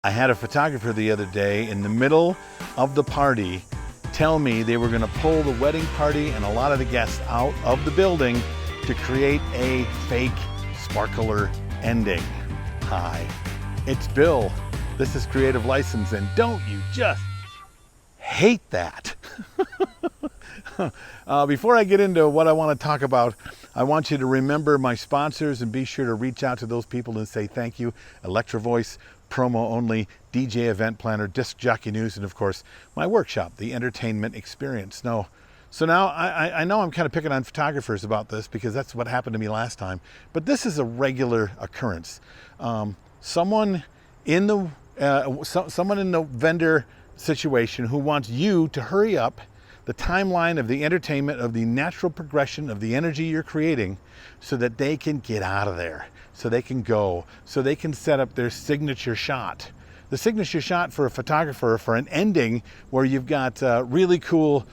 I had a photographer the other day in the middle of the party tell me they were going to pull the wedding party and a lot of the guests out of the building to create a fake sparkler ending. Hi, it's Bill. This is Creative License, and don't you just hate that? Before I get into what I want to talk about, I want you to remember my sponsors and be sure to reach out to those people and say thank you. Electro Voice, Promo Only, DJ Event Planner, Disc Jockey News, and of course my workshop, The Entertainment Experience. So now I know I'm kind of picking on photographers about this because that's what happened to me last time, but this is a regular occurrence. Someone in the vendor situation who wants you to hurry up the timeline of the entertainment, of the natural progression of the energy you're creating, so that they can get out of there, so they can go, so they can set up their signature shot. The signature shot for a photographer for an ending where you've got really cool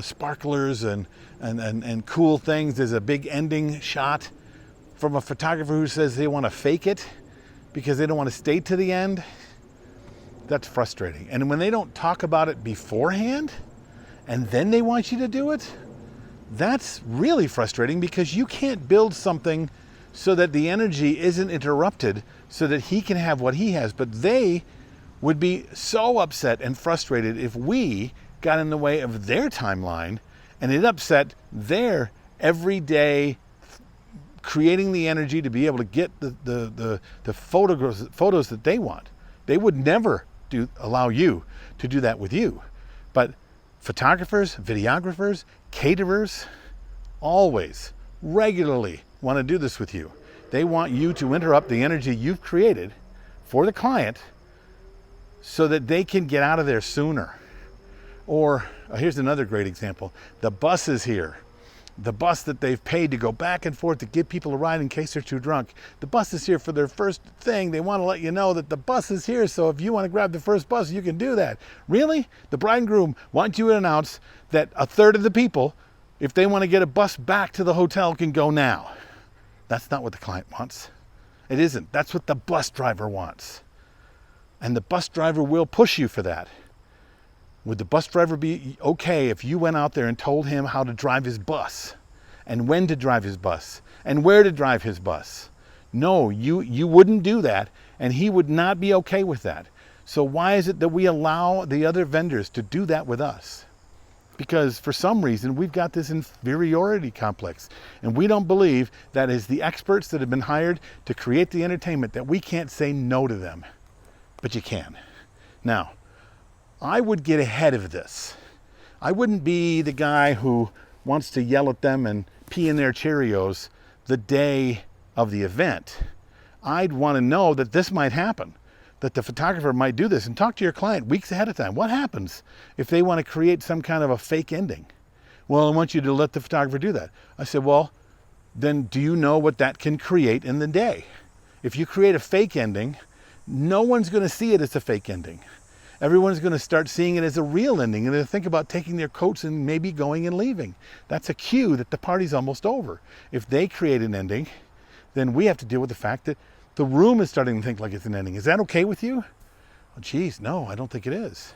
sparklers and cool things. There's a big ending shot from a photographer who says they want to fake it because they don't want to stay to the end. That's frustrating. And when they don't talk about it beforehand and then they want you to do it, that's really frustrating because you can't build something so that the energy isn't interrupted so that he can have what he has. But they would be so upset and frustrated if we got in the way of their timeline and it upset their everyday creating the energy to be able to get the photos that they want. They would never allow you to do that with you. But photographers, videographers, caterers always, regularly want to do this with you. They want you to interrupt the energy you've created for the client so that they can get out of there sooner. Or here's another great example. The bus is here. The bus that they've paid to go back and forth to give people a ride in case they're too drunk. The bus is here for their first thing. They want to let you know that the bus is here, so if you want to grab the first bus, you can do that. Really? The bride and groom want you to announce that a third of the people, if they want to get a bus back to the hotel, can go now. That's not what the client wants. It isn't. That's what the bus driver wants. And the bus driver will push you for that. Would the bus driver be okay if you went out there and told him how to drive his bus and when to drive his bus and where to drive his bus? No, you wouldn't do that, and he would not be okay with that. So why is it that we allow the other vendors to do that with us? Because for some reason we've got this inferiority complex, and we don't believe that as the experts that have been hired to create the entertainment that we can't say no to them. But you can. Now, I would get ahead of this. I wouldn't be the guy who wants to yell at them and pee in their Cheerios the day of the event. I'd want to know that this might happen, that the photographer might do this, and talk to your client weeks ahead of time. What happens if they want to create some kind of a fake ending? Well, I want you to let the photographer do that. I said, well, then do you know what that can create in the day? If you create a fake ending, no one's going to see it as a fake ending. Everyone's going to start seeing it as a real ending, and they'll think about taking their coats and maybe going and leaving. That's a cue that the party's almost over. If they create an ending, then we have to deal with the fact that the room is starting to think like it's an ending. Is that okay with you? Well, geez, no, I don't think it is.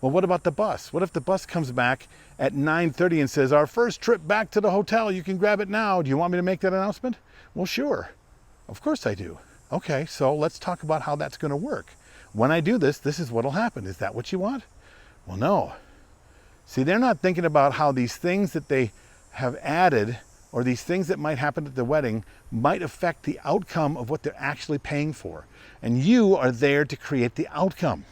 Well, what about the bus? What if the bus comes back at 9:30 and says, our first trip back to the hotel, you can grab it now. Do you want me to make that announcement? Well, sure. Of course I do. Okay, so let's talk about how that's going to work. When I do this, this is what'll happen. Is that what you want? Well, no. See, they're not thinking about how these things that they have added or these things that might happen at the wedding might affect the outcome of what they're actually paying for. And you are there to create the outcome.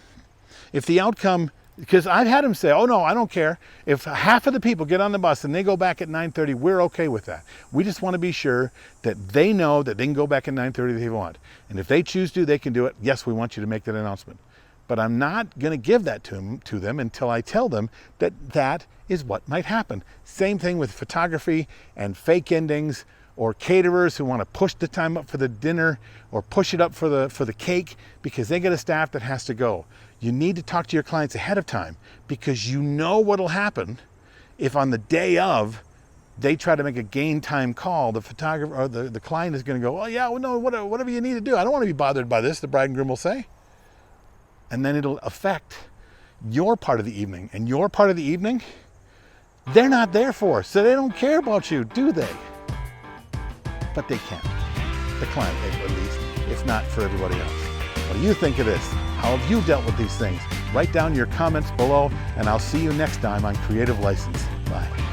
If the outcome, because I've had them say, oh no, I don't care. If half of the people get on the bus and they go back at 9:30, we're okay with that. We just want to be sure that they know that they can go back at 9:30 if they want. And if they choose to, they can do it. Yes, we want you to make that announcement. But I'm not going to give that to them until I tell them that that is what might happen. Same thing with photography and fake endings, or caterers who want to push the time up for the dinner or push it up for the cake because they get a staff that has to go. You need to talk to your clients ahead of time because you know what'll happen if on the day of they try to make a gain time call. The photographer or the client is going to go, oh yeah, well, no, whatever you need to do. I don't want to be bothered by this, the bride and groom will say. and then it'll affect your part of the evening. And your part of the evening, they're not there for, so they don't care about you, do they? But they can. The client, at least. It's not for everybody else. What do you think of this? How have you dealt with these things? Write down your comments below, and I'll see you next time on Creative License. Bye.